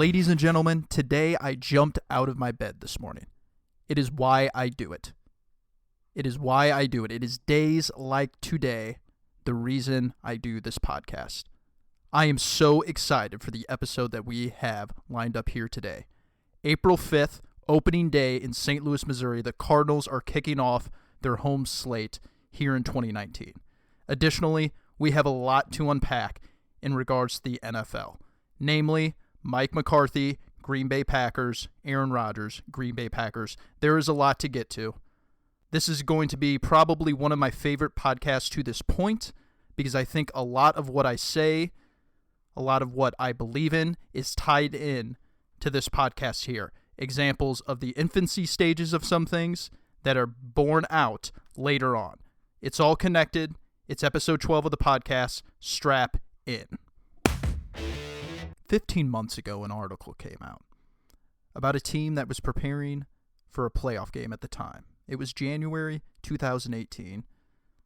Ladies and gentlemen, today I jumped out of my bed this morning. It is why I do it. It is why I do it. It is days like today the reason I do this podcast. I am so excited for the episode that we have lined up here today. April 5th, opening day in St. Louis, Missouri, the Cardinals are kicking off their home slate here in 2019. Additionally, we have a lot to unpack in regards to the NFL, namely Mike McCarthy, Green Bay Packers, Aaron Rodgers, Green Bay Packers. There is a lot to get to. This is going to be probably one of my favorite podcasts to this point because I think a lot of what I say, a lot of what I believe in is tied in to this podcast here. Examples of the infancy stages of some things that are born out later on. It's all connected. It's episode 12 of the podcast. Strap in. 15 months ago, an article came out about a team that was preparing for a playoff game at the time. It was January 2018.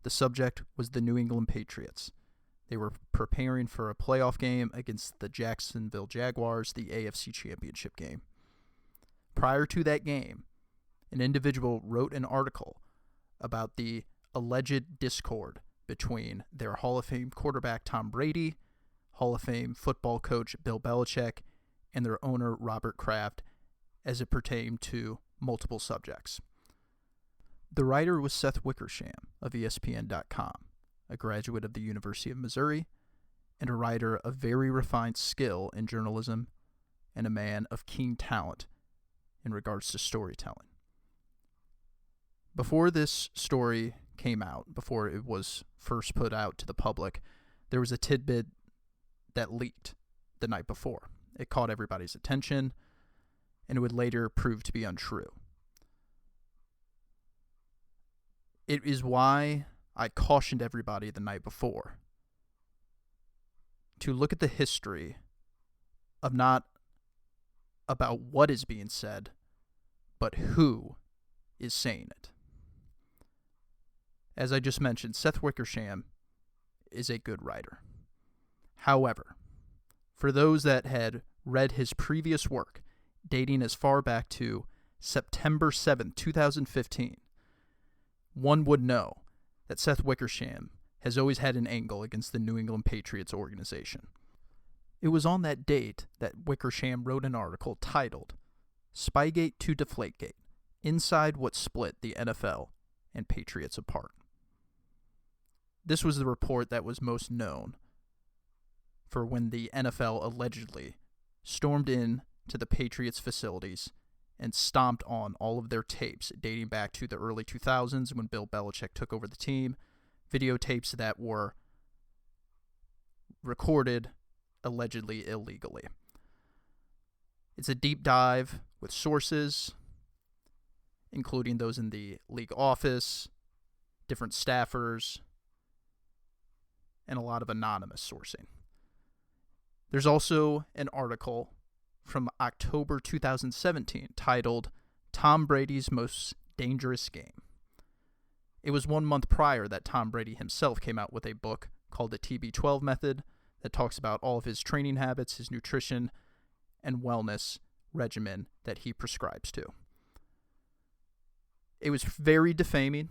The subject was the New England Patriots. They were preparing for a playoff game against the Jacksonville Jaguars, the AFC Championship game. Prior to that game, an individual wrote an article about the alleged discord between their Hall of Fame quarterback Tom Brady, Hall of Fame football coach Bill Belichick, and their owner Robert Kraft as it pertained to multiple subjects. The writer was Seth Wickersham of ESPN.com, a graduate of the University of Missouri, and a writer of very refined skill in journalism and a man of keen talent in regards to storytelling. Before this story came out, before it was first put out to the public, there was a tidbit that leaked the night before. It caught everybody's attention, and it would later prove to be untrue. It is why I cautioned everybody the night before to look at the history of not about what is being said, but who is saying it. As I just mentioned, Seth Wickersham is a good writer. However, for those that had read his previous work, dating as far back to September 7th, 2015, one would know that Seth Wickersham has always had an angle against the New England Patriots organization. It was on that date that Wickersham wrote an article titled Spygate to Deflategate, Inside What Split the NFL and Patriots Apart. This was the report that was most known for when the NFL allegedly stormed in to the Patriots facilities and stomped on all of their tapes dating back to the early 2000s when Bill Belichick took over the team, videotapes that were recorded allegedly illegally. It's a deep dive with sources, including those in the league office, different staffers, and a lot of anonymous sourcing. There's also an article from October 2017 titled Tom Brady's Most Dangerous Game. It was 1 month prior that Tom Brady himself came out with a book called the TB12 Method that talks about all of his training habits, his nutrition, and wellness regimen that he prescribes to. It was very defaming,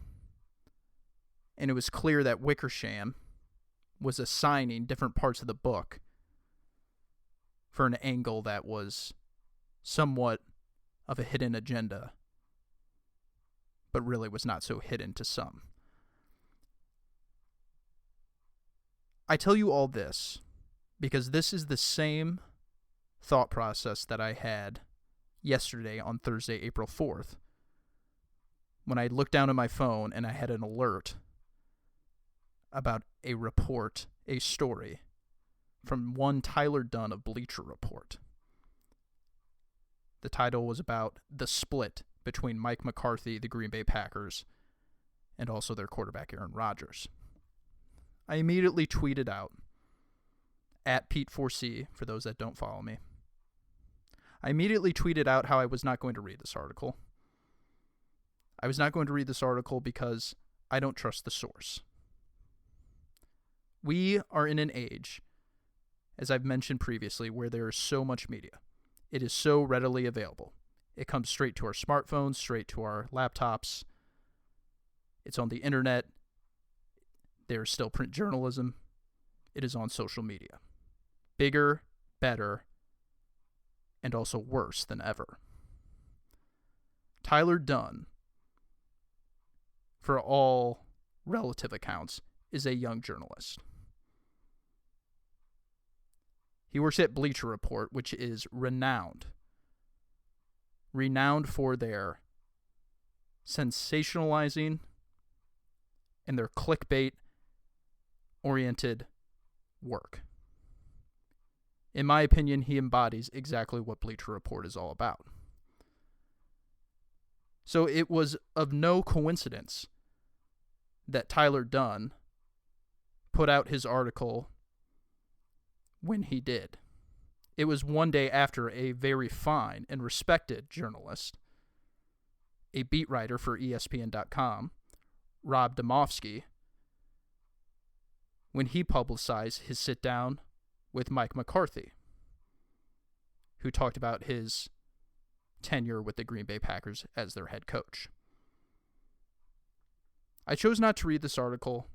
and it was clear that Wickersham was assigning different parts of the book for an angle that was somewhat of a hidden agenda, but really was not so hidden to some. I tell you all this because this is the same thought process that I had yesterday on Thursday, April 4th, when I looked down at my phone and I had an alert about a report, a story, from one Tyler Dunn of Bleacher Report. The title was about the split between Mike McCarthy, the Green Bay Packers, and also their quarterback Aaron Rodgers. I immediately tweeted out, at Pete4C, for those that don't follow me. I immediately tweeted out how I was not going to read this article. I was not going to read this article because I don't trust the source. We are in an age, as I've mentioned previously, where there is so much media. It is so readily available. It comes straight to our smartphones, straight to our laptops. It's on the internet. There is still print journalism. It is on social media. Bigger, better, and also worse than ever. Tyler Dunne, for all relative accounts, is a young journalist. He works at Bleacher Report, which is renowned for their sensationalizing and their clickbait-oriented work. In my opinion, he embodies exactly what Bleacher Report is all about. So it was of no coincidence that Tyler Dunne put out his article when he did. It was one day after a very fine and respected journalist, a beat writer for ESPN.com, Rob Demovsky, when he publicized his sit-down with Mike McCarthy, who talked about his tenure with the Green Bay Packers as their head coach. I chose not to read this article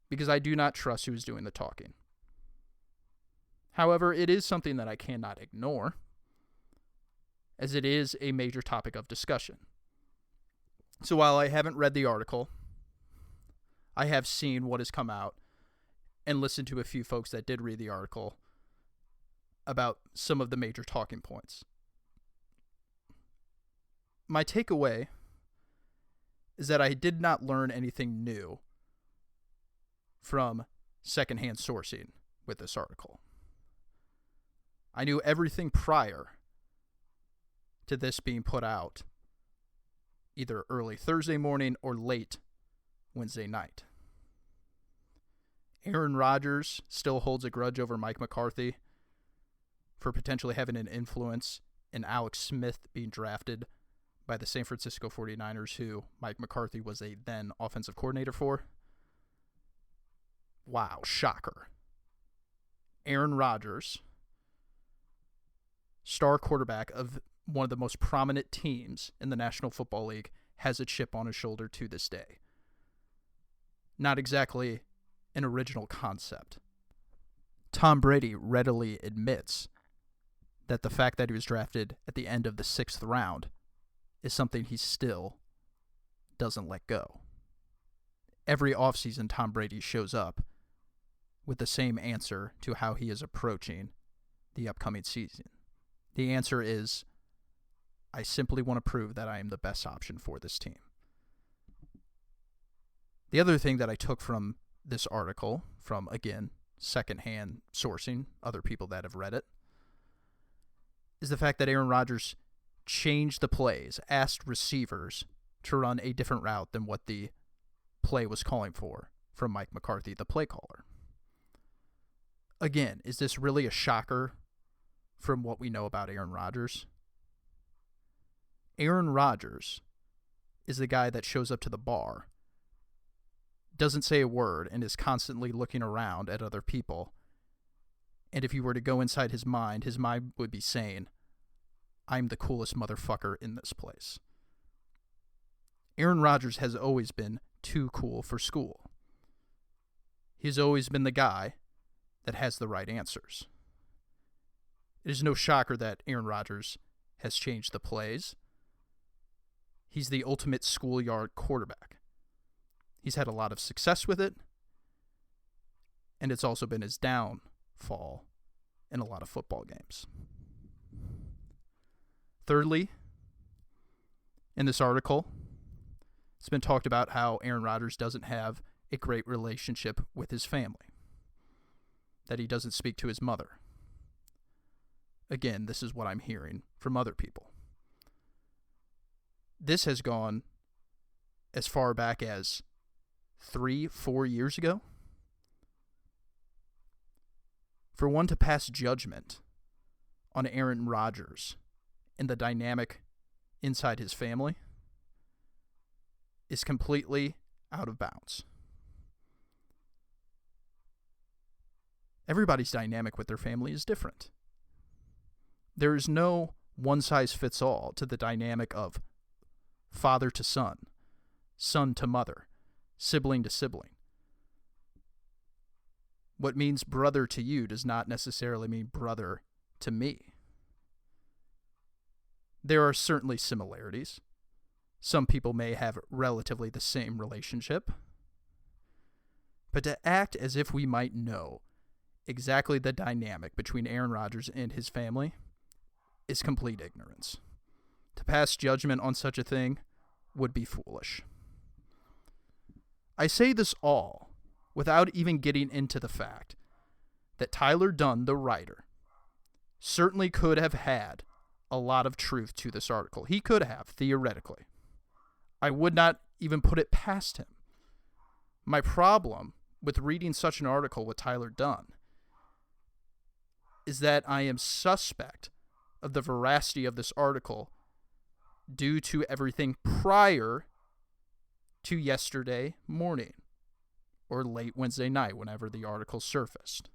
because I do not trust who is doing the talking. However, it is something that I cannot ignore, as it is a major topic of discussion. So while I haven't read the article, I have seen what has come out and listened to a few folks that did read the article about some of the major talking points. My takeaway is that I did not learn anything new from secondhand sourcing with this article. I knew everything prior to this being put out, either early Thursday morning or late Wednesday night. Aaron Rodgers still holds a grudge over Mike McCarthy for potentially having an influence in Alex Smith being drafted by the San Francisco 49ers, who Mike McCarthy was a then offensive coordinator for. Wow, shocker. Aaron Rodgers, star quarterback of one of the most prominent teams in the National Football League, has a chip on his shoulder to this day. Not exactly an original concept. Tom Brady readily admits that the fact that he was drafted at the end of the 6th round is something he still doesn't let go. Every offseason, Tom Brady shows up with the same answer to how he is approaching the upcoming season. The answer is, I simply want to prove that I am the best option for this team. The other thing that I took from this article, from, again, secondhand sourcing, other people that have read it, is the fact that Aaron Rodgers changed the plays, asked receivers to run a different route than what the play was calling for from Mike McCarthy, the play caller. Again, is this really a shocker from what we know about Aaron Rodgers? Aaron Rodgers is the guy that shows up to the bar, doesn't say a word, and is constantly looking around at other people. And if you were to go inside his mind would be saying, I'm the coolest motherfucker in this place. Aaron Rodgers has always been too cool for school. He's always been the guy that has the right answers. It is no shocker that Aaron Rodgers has changed the plays. He's the ultimate schoolyard quarterback. He's had a lot of success with it, and it's also been his downfall in a lot of football games. Thirdly, in this article, it's been talked about how Aaron Rodgers doesn't have a great relationship with his family, that he doesn't speak to his mother. Again, this is what I'm hearing from other people. This has gone as far back as 3-4 years ago. For one to pass judgment on Aaron Rodgers and the dynamic inside his family is completely out of bounds. Everybody's dynamic with their family is different. There is no one-size-fits-all to the dynamic of father to son, son to mother, sibling to sibling. What means brother to you does not necessarily mean brother to me. There are certainly similarities. Some people may have relatively the same relationship. But to act as if we might know exactly the dynamic between Aaron Rodgers and his family is complete ignorance. To pass judgment on such a thing would be foolish. I say this all without even getting into the fact that Tyler Dunne, the writer, certainly could have had a lot of truth to this article. He could have, theoretically. I would not even put it past him. My problem with reading such an article with Tyler Dunne is that I am suspect of the veracity of this article due to everything prior to yesterday morning or late Wednesday night, whenever the article surfaced.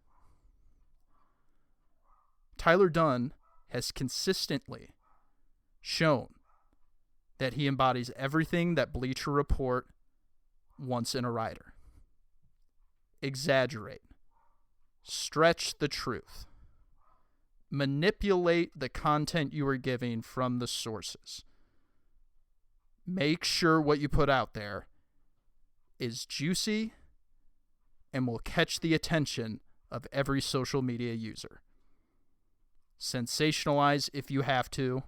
Tyler Dunne has consistently shown that he embodies everything that Bleacher Report wants in a writer. Exaggerate. Stretch the truth. Manipulate the content you are giving from the sources. Make sure what you put out there is juicy and will catch the attention of every social media user. Sensationalize if you have to.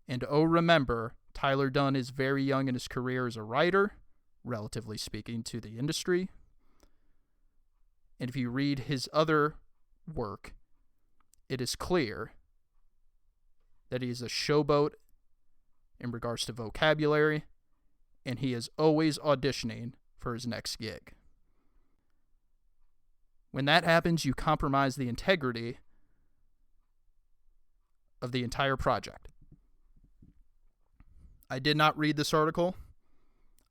And remember, Tyler Dunne is very young in his career as a writer, relatively speaking to the industry. And if you read his other work, it is clear that he is a showboat in regards to vocabulary, and he is always auditioning for his next gig. When that happens, you compromise the integrity of the entire project. I did not read this article.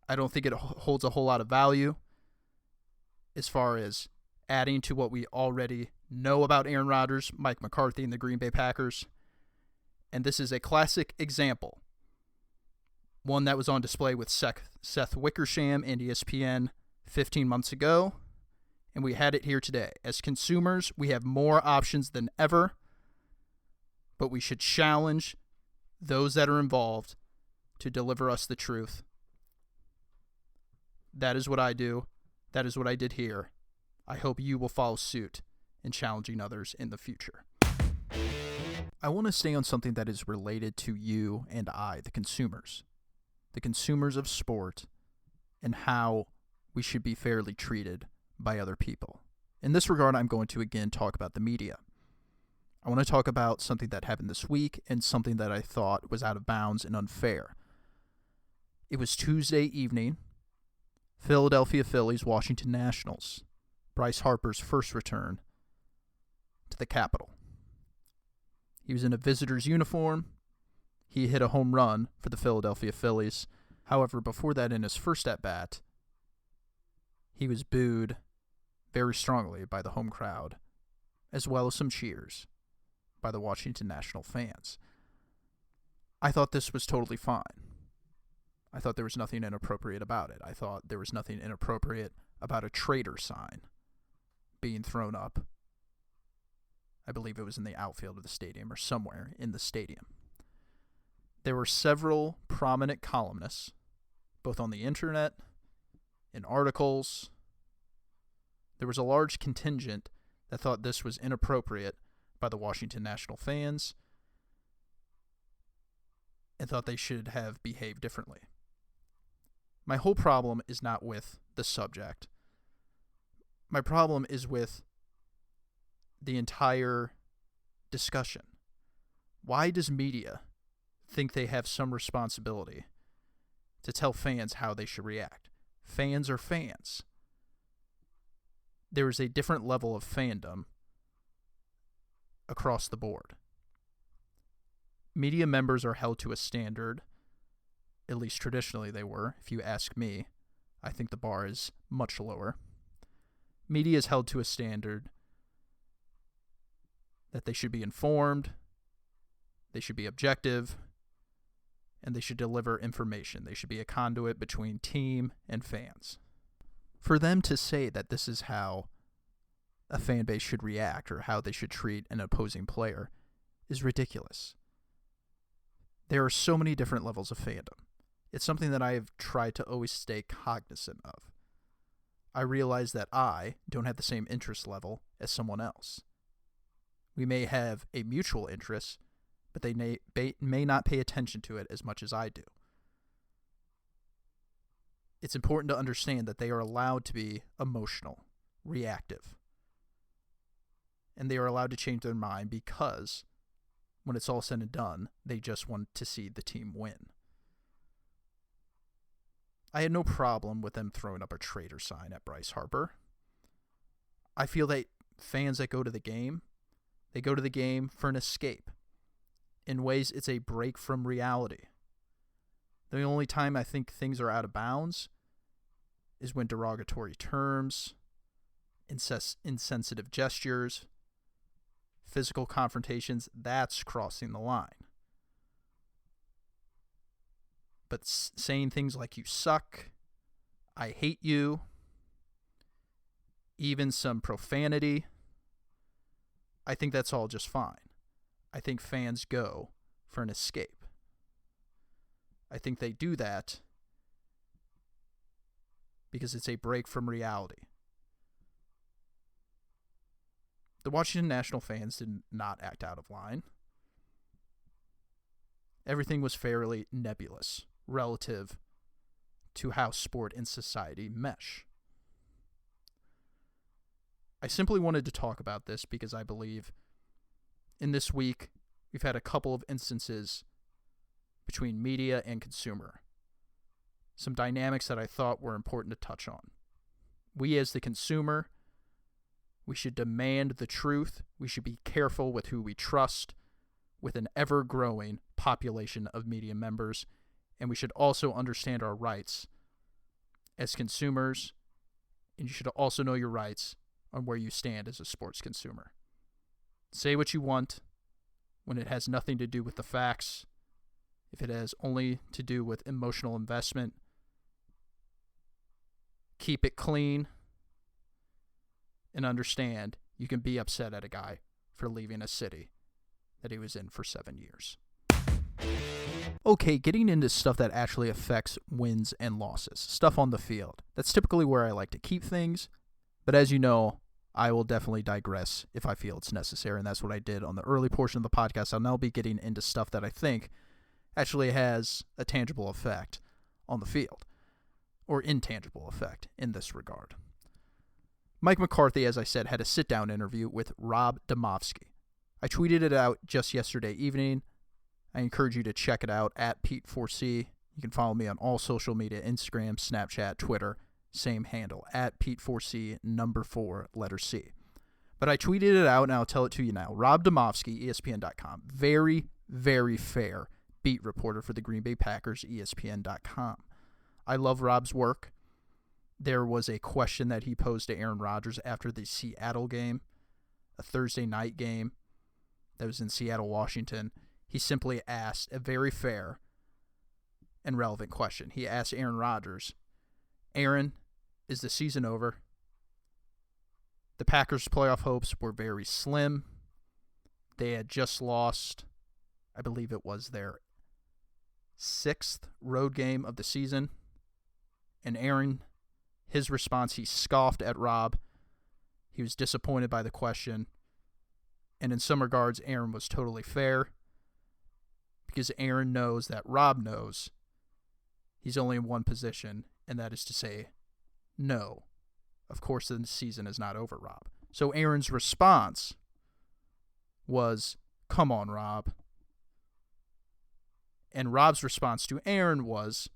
I don't think it holds a whole lot of value as far as adding to what we already know about Aaron Rodgers, Mike McCarthy, and the Green Bay Packers. And this is a classic example. One that was on display with Seth Wickersham and ESPN 15 months ago. And we had it here today. As consumers, we have more options than ever. But we should challenge those that are involved to deliver us the truth. That is what I do. That is what I did here. I hope you will follow suit in challenging others in the future. I want to stay on something that is related to you and I, the consumers of sport, and how we should be fairly treated by other people. In this regard, I'm going to again talk about the media. I want to talk about something that happened this week and something that I thought was out of bounds and unfair. It was Tuesday evening, Philadelphia Phillies, Washington Nationals. Bryce Harper's first return to the Capitol. He was in a visitor's uniform. He hit a home run for the Philadelphia Phillies. However, before that, in his first at-bat, he was booed very strongly by the home crowd, as well as some cheers by the Washington National fans. I thought this was totally fine. I thought there was nothing inappropriate about it. I thought there was nothing inappropriate about a traitor sign being thrown up. I believe it was in the outfield of the stadium or somewhere in the stadium. There were several prominent columnists, both on the internet, in articles. There was a large contingent that thought this was inappropriate by the Washington National fans and thought they should have behaved differently. My whole problem is not with the subject. My problem is with the entire discussion. Why does media think they have some responsibility to tell fans how they should react? Fans are fans. There is a different level of fandom across the board. Media members are held to a standard, at least traditionally they were. If you ask me, I think the bar is much lower. Media is held to a standard that they should be informed, they should be objective, and they should deliver information. They should be a conduit between team and fans. For them to say that this is how a fan base should react or how they should treat an opposing player is ridiculous. There are so many different levels of fandom. It's something that I have tried to always stay cognizant of. I realize that I don't have the same interest level as someone else. We may have a mutual interest, but they may not pay attention to it as much as I do. It's important to understand that they are allowed to be emotional, reactive, and they are allowed to change their mind because when it's all said and done, they just want to see the team win. I had no problem with them throwing up a traitor sign at Bryce Harper. I feel that fans that go to the game, they go to the game for an escape. In ways, it's a break from reality. The only time I think things are out of bounds is when derogatory terms, insensitive gestures, physical confrontations, that's crossing the line. But saying things like you suck, I hate you, even some profanity, I think that's all just fine. I think fans go for an escape. I think they do that because it's a break from reality. The Washington National fans did not act out of line. Everything was fairly nebulous relative to how sport and society mesh. I simply wanted to talk about this because I believe in this week we've had a couple of instances between media and consumer. Some dynamics that I thought were important to touch on. We as the consumer, we should demand the truth. We should be careful with who we trust with an ever-growing population of media members. And we should also understand our rights as consumers. And you should also know your rights on where you stand as a sports consumer. Say what you want when it has nothing to do with the facts. If it has only to do with emotional investment, keep it clean and understand you can be upset at a guy for leaving a city that he was in for 7 years. Okay, getting into stuff that actually affects wins and losses, stuff on the field. That's typically where I like to keep things, but as you know, I will definitely digress if I feel it's necessary, and that's what I did on the early portion of the podcast. I'll now be getting into stuff that I think actually has a tangible effect on the field, or intangible effect in this regard. Mike McCarthy, as I said, had a sit-down interview with Rob Demovsky. I tweeted it out just yesterday evening. I encourage you to check it out at Pete4C. You can follow me on all social media, Instagram, Snapchat, Twitter, same handle, at Pete4C, number 4, letter C. But I tweeted it out, and I'll tell it to you now. Rob Demovsky, ESPN.com, very, very fair beat reporter for the Green Bay Packers, ESPN.com. I love Rob's work. There was a question that he posed to Aaron Rodgers after the Seattle game, a Thursday night game that was in Seattle, Washington. He simply asked a very fair and relevant question. He asked Aaron Rodgers, Aaron, is the season over? The Packers' playoff hopes were very slim. They had just lost, I believe it was their 6th road game of the season. And Aaron, his response, he scoffed at Rob. He was disappointed by the question. And in some regards, Aaron was totally fair because Aaron knows that Rob knows he's only in one position, and that is to say, no. Of course, the season is not over, Rob. So Aaron's response was, come on, Rob. And Rob's response to Aaron was,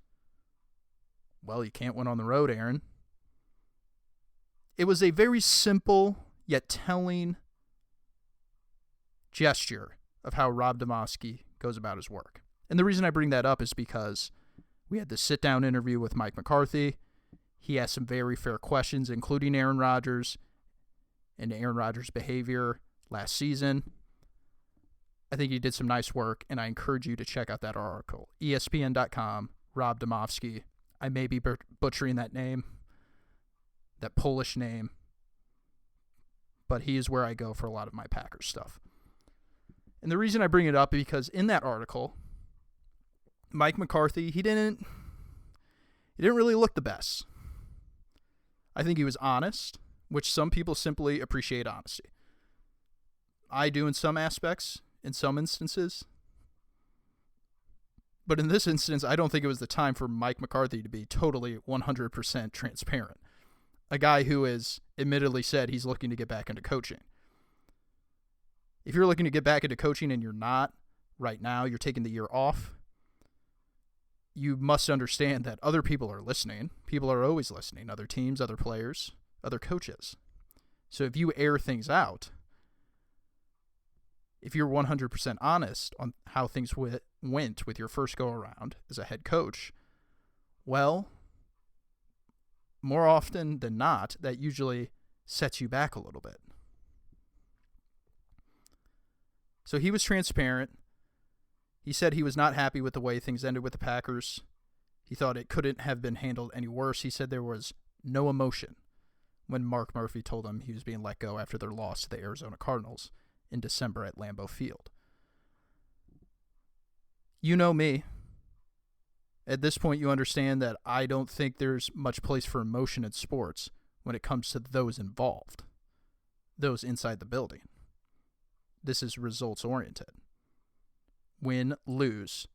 well, you can't win on the road, Aaron. It was a very simple yet telling gesture of how Rob Demovsky goes about his work. And the reason I bring that up is because we had the sit-down interview with Mike McCarthy. He asked some very fair questions, including Aaron Rodgers and Aaron Rodgers' behavior last season. I think he did some nice work, and I encourage you to check out that article. ESPN.com, Rob Domofsky. I may be butchering that name, that Polish name, but he is where I go for a lot of my Packers stuff. And the reason I bring it up is because in that article, Mike McCarthy, he didn't really look the best. I think he was honest, which some people simply appreciate honesty. I do in some aspects, in some instances. But in this instance, I don't think it was the time for Mike McCarthy to be totally 100% transparent. A guy who has admittedly said he's looking to get back into coaching. If you're looking to get back into coaching and you're not right now, you're taking the year off, you must understand that other people are listening. People are always listening. Other teams, other players, other coaches. So if you air things out, if you're 100% honest on how things went with your first go-around as a head coach, well, more often than not, that usually sets you back a little bit. So he was transparent. He said he was not happy with the way things ended with the Packers. He thought it couldn't have been handled any worse. He said there was no emotion when Mark Murphy told him he was being let go after their loss to the Arizona Cardinals in December at Lambeau Field. You know me. At this point, you understand that I don't think there's much place for emotion in sports when it comes to those involved, those inside the building. This is results-oriented. Win, lose.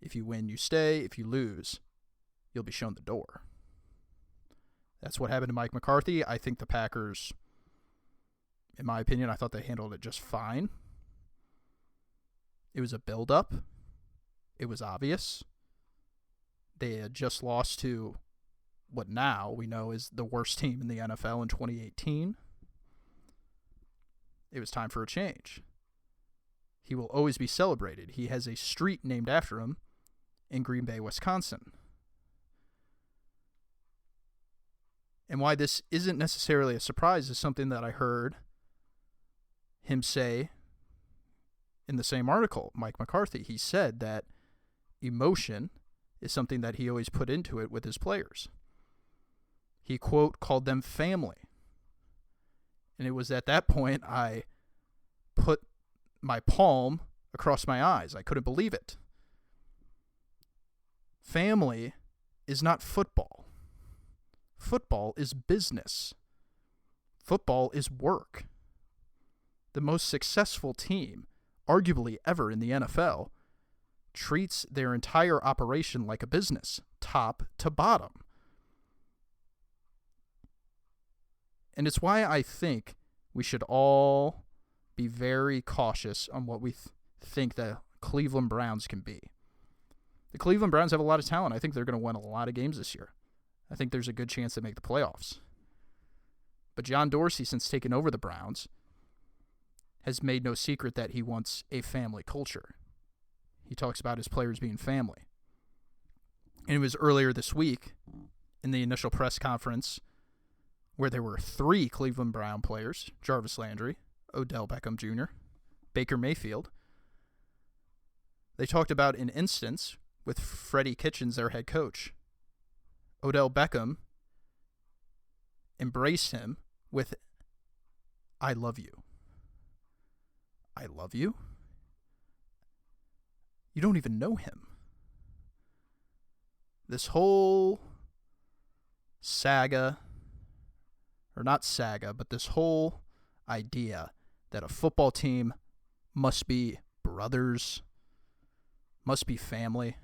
If you win, you stay. If you lose, you'll be shown the door. That's what happened to Mike McCarthy. I think the Packers, in my opinion, I thought they handled it just fine. It was a build-up. It was obvious. They had just lost to what now we know is the worst team in the NFL in 2018. It was time for a change. He will always be celebrated. He has a street named after him in Green Bay, Wisconsin. And why this isn't necessarily a surprise is something that I heard him say in the same article, Mike McCarthy. He said that emotion is something that he always put into it with his players. He, quote, called them family. And it was at that point I put my palm across my eyes. I couldn't believe it. Family is not football. Football is business. Football is work. The most successful team, arguably ever in the NFL, treats their entire operation like a business, top to bottom. And it's why I think we should all be very cautious on what we think the Cleveland Browns can be. The Cleveland Browns have a lot of talent. I think they're going to win a lot of games this year. I think there's a good chance they make the playoffs. But John Dorsey, since taking over the Browns, has made no secret that he wants a family culture. He talks about his players being family. And it was earlier this week in the initial press conference where there were 3 Cleveland Brown players, Jarvis Landry, Odell Beckham Jr., Baker Mayfield. They talked about an instance with Freddie Kitchens, their head coach. Odell Beckham embraced him with, "I love you." I love you? You don't even know him. This whole saga, or not saga, but this whole idea that a football team must be brothers, must be family.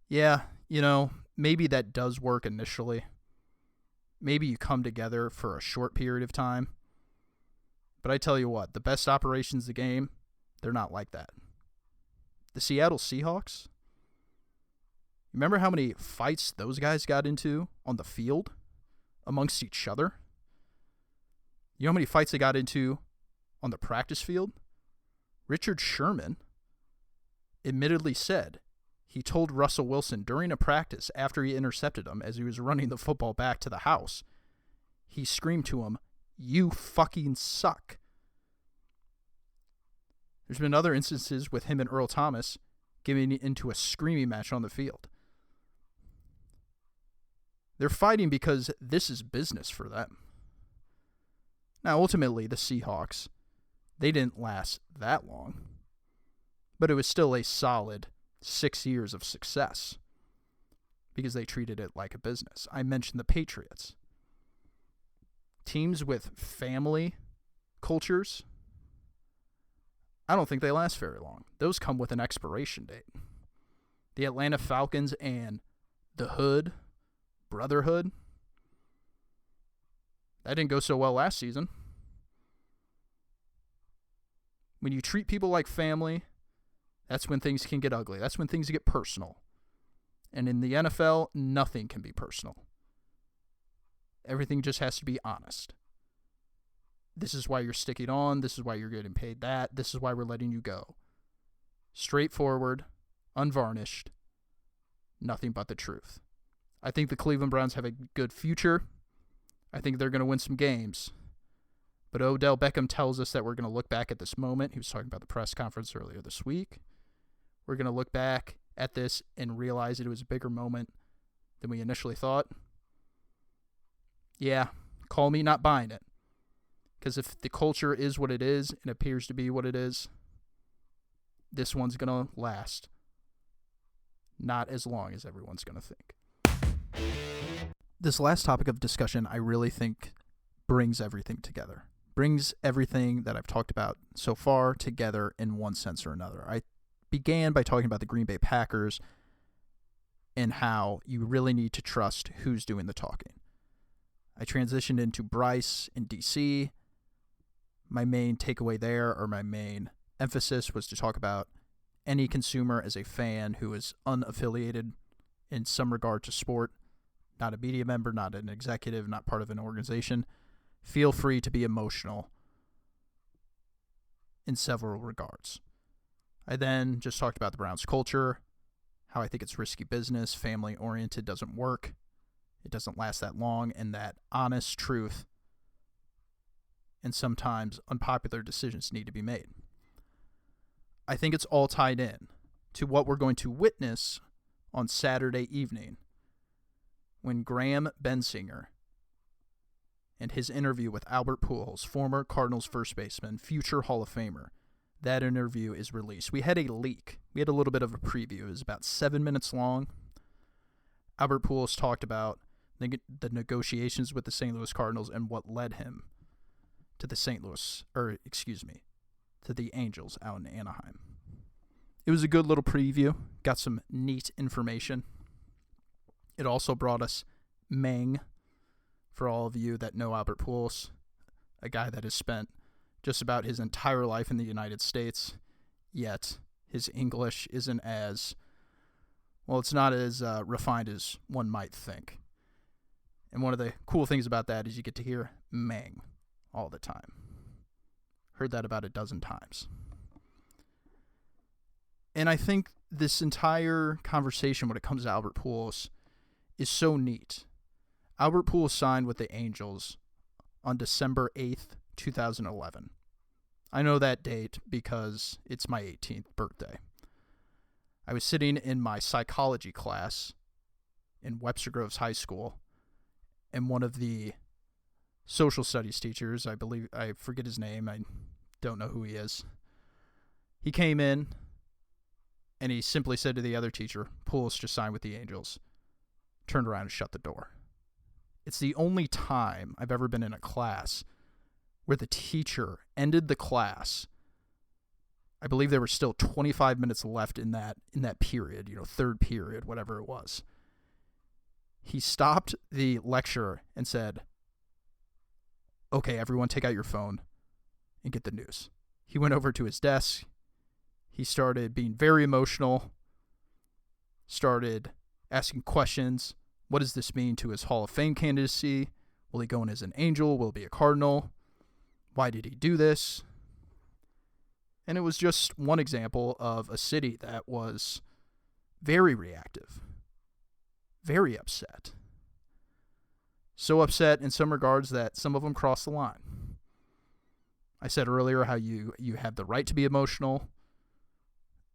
Yeah, maybe that does work initially. Maybe you come together for a short period of time. But I tell you what, the best operations of the game, they're not like that. The Seattle Seahawks, remember how many fights those guys got into on the field amongst each other? You know how many fights they got into on the practice field? Richard Sherman admittedly said he told Russell Wilson during a practice after he intercepted him as he was running the football back to the house, he screamed to him, "You fucking suck." There's been other instances with him and Earl Thomas getting into a screaming match on the field. They're fighting because this is business for them. Now, ultimately, the Seahawks, they didn't last that long, but it was still a solid 6 years of success because they treated it like a business. I mentioned the Patriots. Teams with family cultures, I don't think they last very long. Those come with an expiration date. The Atlanta Falcons and the Hood, Brotherhood, that didn't go so well last season. When you treat people like family, that's when things can get ugly. That's when things get personal. And in the NFL, nothing can be personal. Everything just has to be honest. This is why you're sticking on. This is why you're getting paid that. This is why we're letting you go. Straightforward, unvarnished, nothing but the truth. I think the Cleveland Browns have a good future. I think they're going to win some games. But Odell Beckham tells us that we're going to look back at this moment. He was talking about the press conference earlier this week. We're going to look back at this and realize that it was a bigger moment than we initially thought. Yeah, call me not buying it. Because if the culture is what it is and appears to be what it is, this one's going to last. Not as long as everyone's going to think. This last topic of discussion, I really think brings everything together. Brings everything that I've talked about so far together in one sense or another. I began by talking about the Green Bay Packers and how you really need to trust who's doing the talking. I transitioned into Bryce in DC. My main takeaway there, or my main emphasis, was to talk about any consumer as a fan who is unaffiliated in some regard to sport, not a media member, not an executive, not part of an organization. Feel free to be emotional in several regards. I then just talked about the Browns culture, how I think it's risky business, family-oriented, doesn't work, it doesn't last that long, and that honest truth and sometimes unpopular decisions need to be made. I think it's all tied in to what we're going to witness on Saturday evening when Graham Bensinger and his interview with Albert Pujols, former Cardinals first baseman, future Hall of Famer, that interview is released. We had a leak. We had a little bit of a preview. It was about 7 minutes long. Albert Pujols talked about the negotiations with the St. Louis Cardinals and what led him to the Angels out in Anaheim. It was a good little preview. Got some neat information. It also brought us Meng, for all of you that know Albert Pujols, a guy that has spent just about his entire life in the United States, yet his English isn't as, well, it's not as refined as one might think. And one of the cool things about that is you get to hear Meng all the time. Heard that about a dozen times. And I think this entire conversation when it comes to Albert Pujols is so neat. Albert Pujols signed with the Angels on December 8th, 2011. I know that date because it's my 18th birthday. I was sitting in my psychology class in Webster Groves High School, and one of the social studies teachers, I forget his name, I don't know who he is, he came in and he simply said to the other teacher, Pujols just signed with the Angels, turned around and shut the door. It's the only time I've ever been in a class where the teacher ended the class. I believe there were still 25 minutes left in that period, third period, whatever it was. He stopped the lecture and said, "Okay, everyone take out your phone and get the news." He went over to his desk. He started being very emotional, started asking questions. What does this mean to his Hall of Fame candidacy? Will he go in as an Angel? Will he be a Cardinal? Why did he do this? And it was just one example of a city that was very reactive, very upset. So upset in some regards that some of them crossed the line. I said earlier how you have the right to be emotional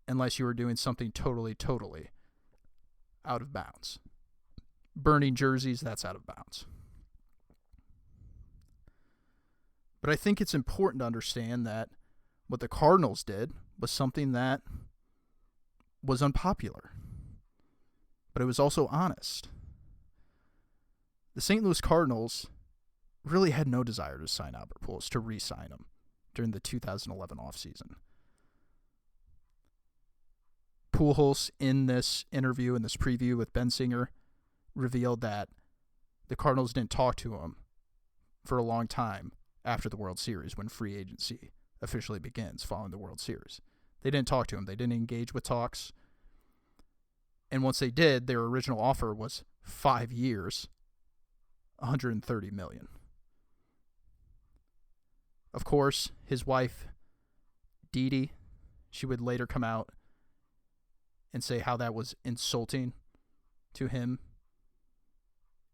unless you are doing something totally out of bounds. Burning jerseys, that's out of bounds. But I think it's important to understand that what the Cardinals did was something that was unpopular. But it was also honest. The St. Louis Cardinals really had no desire to sign Albert Pujols, to re-sign him during the 2011 offseason. Pujols, in this interview, in this preview with Ben Singer, revealed that the Cardinals didn't talk to him for a long time after the World Series, when free agency officially begins following the World Series. They didn't talk to him. They didn't engage with talks. And once they did, their original offer was 5 years, $130 million. Of course, his wife, Dee Dee, she would later come out and say how that was insulting to him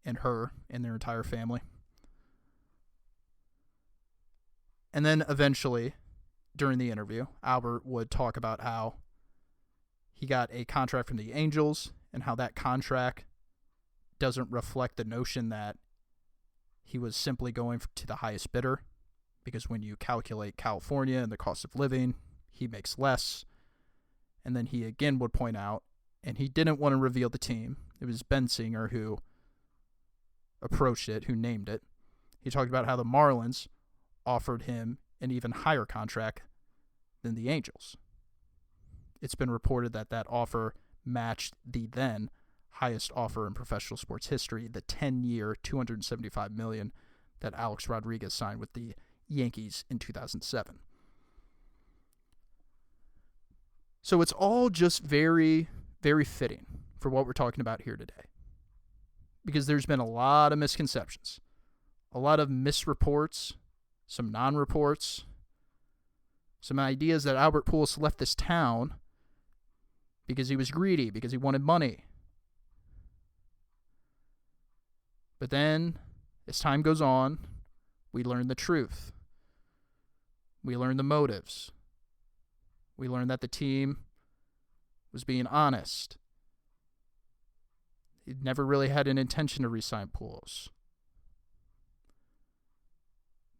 and her and their entire family. And then eventually, during the interview, Albert would talk about how he got a contract from the Angels and how that contract doesn't reflect the notion that he was simply going to the highest bidder, because when you calculate California and the cost of living, he makes less. And then he again would point out, and he didn't want to reveal the team. It was Ben Singer who approached it, who named it. He talked about how the Marlins offered him an even higher contract than the Angels. It's been reported that that offer matched the then highest offer in professional sports history, the 10-year, $275 million that Alex Rodriguez signed with the Yankees in 2007. So it's all just very, very fitting for what we're talking about here today, because there's been a lot of misconceptions, a lot of misreports, some non-reports, some ideas that Albert Pujols left this town because he was greedy, because he wanted money. But then, as time goes on, we learn the truth. We learn the motives. We learn that the team was being honest. He never really had an intention to re-sign Pujols.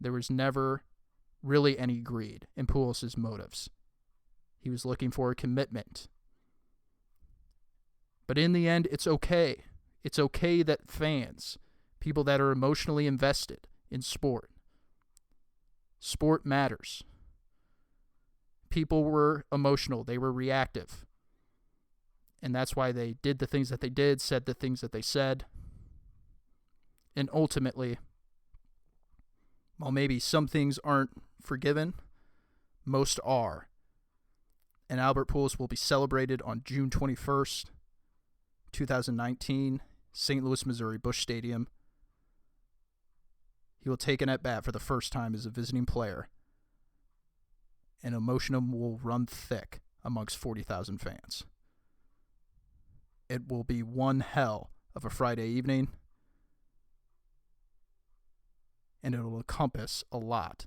There was never really any greed in Pujols' motives. He was looking for a commitment. But in the end, it's okay. It's okay that fans, people that are emotionally invested in sport matters. People were emotional. They were reactive. And that's why they did the things that they did, said the things that they said. And ultimately, while maybe some things aren't forgiven, most are. And Albert Pujols will be celebrated on June 21st, 2019, St. Louis, Missouri, Busch Stadium. He will take an at-bat for the first time as a visiting player, and emotion will run thick amongst 40,000 fans. It will be one hell of a Friday evening, and it will encompass a lot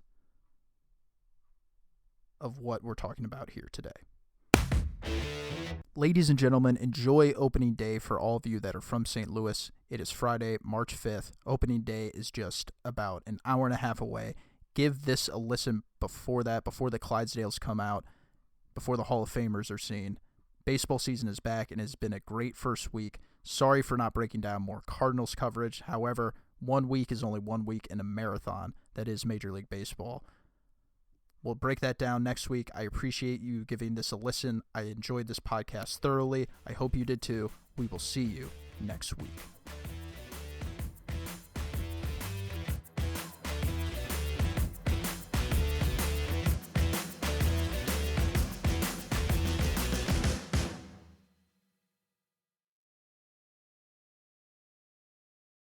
of what we're talking about here today. Ladies and gentlemen, enjoy opening day for all of you that are from St. Louis. It is Friday, March 5th. Opening day is just about an hour and a half away. Give this a listen before that, before the Clydesdales come out, before the Hall of Famers are seen. Baseball season is back and has been a great first week. Sorry for not breaking down more Cardinals coverage. However, 1 week is only 1 week in a marathon that is Major League Baseball. We'll break that down next week. I appreciate you giving this a listen. I enjoyed this podcast thoroughly. I hope you did too. We will see you next week.